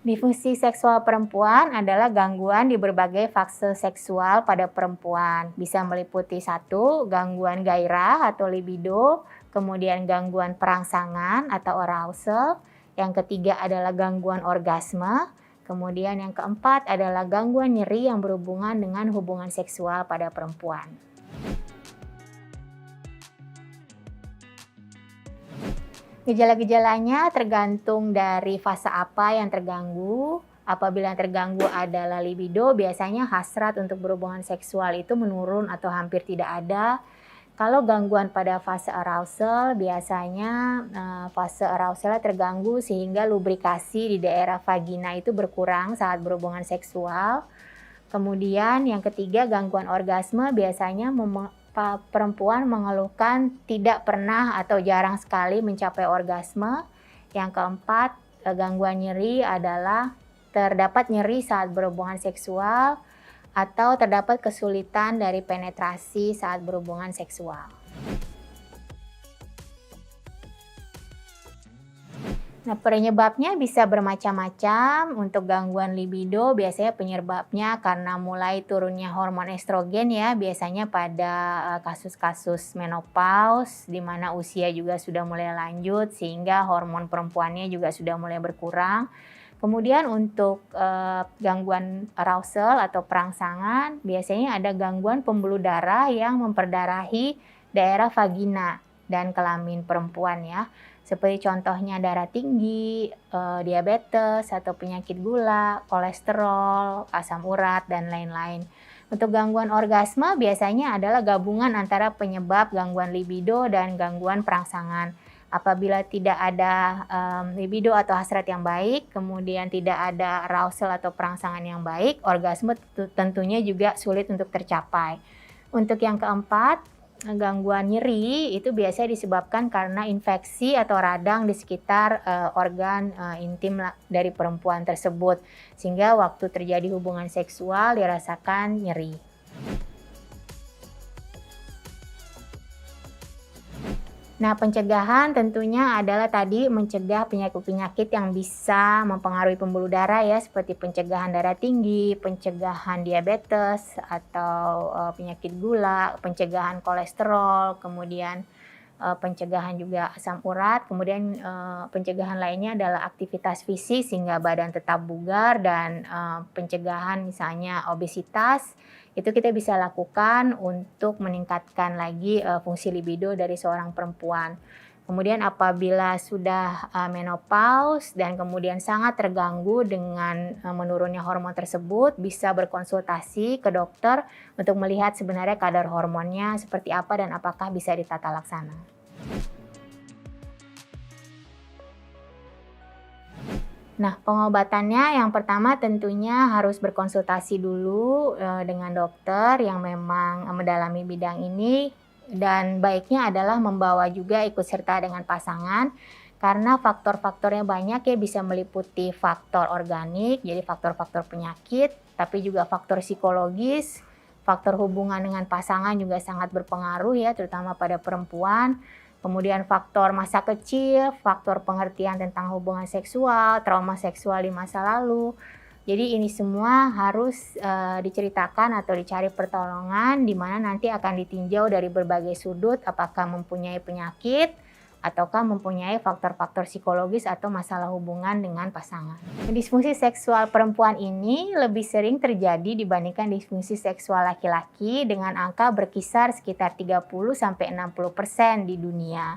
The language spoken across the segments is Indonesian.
Disfungsi seksual perempuan adalah gangguan di berbagai fase seksual pada perempuan. Bisa meliputi satu, gangguan gairah atau libido, kemudian gangguan perangsangan atau arousal, yang ketiga adalah gangguan orgasme, kemudian yang keempat adalah gangguan nyeri yang berhubungan dengan hubungan seksual pada perempuan. Gejala-gejalanya tergantung dari fase apa yang terganggu. Apabila yang terganggu adalah libido, biasanya hasrat untuk berhubungan seksual itu menurun atau hampir tidak ada. Kalau gangguan pada fase arousal, biasanya fase arousalnya terganggu sehingga lubrikasi di daerah vagina itu berkurang saat berhubungan seksual. Kemudian yang ketiga, gangguan orgasme biasanya perempuan mengeluhkan tidak pernah atau jarang sekali mencapai orgasme. Yang keempat, gangguan nyeri adalah terdapat nyeri saat berhubungan seksual atau terdapat kesulitan dari penetrasi saat berhubungan seksual. Nah, penyebabnya bisa bermacam-macam. Untuk gangguan libido, biasanya penyebabnya karena mulai turunnya hormon estrogen ya, biasanya pada kasus-kasus menopause, di mana usia juga sudah mulai lanjut, sehingga hormon perempuannya juga sudah mulai berkurang. Kemudian untuk gangguan arousal atau perangsangan, biasanya ada gangguan pembuluh darah yang memperdarahi daerah vagina dan kelamin perempuan ya. Seperti contohnya darah tinggi, diabetes, atau penyakit gula, kolesterol, asam urat, dan lain-lain. Untuk gangguan orgasme biasanya adalah gabungan antara penyebab gangguan libido dan gangguan perangsangan. Apabila tidak ada libido atau hasrat yang baik, kemudian tidak ada arousal atau perangsangan yang baik, orgasme tentunya juga sulit untuk tercapai. Untuk yang keempat, gangguan nyeri itu biasanya disebabkan karena infeksi atau radang di sekitar organ intim dari perempuan tersebut, sehingga waktu terjadi hubungan seksual dirasakan nyeri. Nah, pencegahan tentunya adalah tadi mencegah penyakit-penyakit yang bisa mempengaruhi pembuluh darah ya, seperti pencegahan darah tinggi, pencegahan diabetes atau penyakit gula, pencegahan kolesterol, kemudian pencegahan juga asam urat, kemudian pencegahan lainnya adalah aktivitas fisik sehingga badan tetap bugar, dan pencegahan misalnya obesitas. Itu kita bisa lakukan untuk meningkatkan lagi fungsi libido dari seorang perempuan. Kemudian apabila sudah menopause dan kemudian sangat terganggu dengan menurunnya hormon tersebut, bisa berkonsultasi ke dokter untuk melihat sebenarnya kadar hormonnya seperti apa dan apakah bisa ditata laksana. Nah, pengobatannya yang pertama tentunya harus berkonsultasi dulu dengan dokter yang memang mendalami bidang ini, dan baiknya adalah membawa juga ikut serta dengan pasangan karena faktor-faktornya banyak ya, bisa meliputi faktor organik, jadi faktor-faktor penyakit, tapi juga faktor psikologis, faktor hubungan dengan pasangan juga sangat berpengaruh ya, terutama pada perempuan. Kemudian faktor masa kecil, faktor pengertian tentang hubungan seksual, trauma seksual di masa lalu. Jadi ini semua harus diceritakan atau dicari pertolongan, di mana nanti akan ditinjau dari berbagai sudut apakah mempunyai penyakit ataukah mempunyai faktor-faktor psikologis atau masalah hubungan dengan pasangan. Disfungsi seksual perempuan ini lebih sering terjadi dibandingkan disfungsi seksual laki-laki dengan angka berkisar sekitar 30-60% di dunia.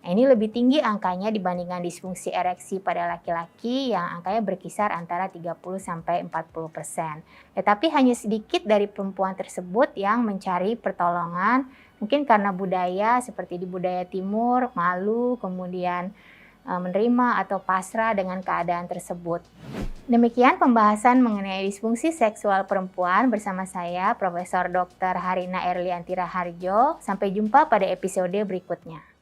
Nah, ini lebih tinggi angkanya dibandingkan disfungsi ereksi pada laki-laki yang angkanya berkisar antara 30-40%. Tetapi hanya sedikit dari perempuan tersebut yang mencari pertolongan, mungkin karena budaya seperti di budaya timur, malu, kemudian menerima atau pasrah dengan keadaan tersebut. Demikian pembahasan mengenai disfungsi seksual perempuan bersama saya, Profesor Dr. Harina Erlianti Raharjo. Sampai jumpa pada episode berikutnya.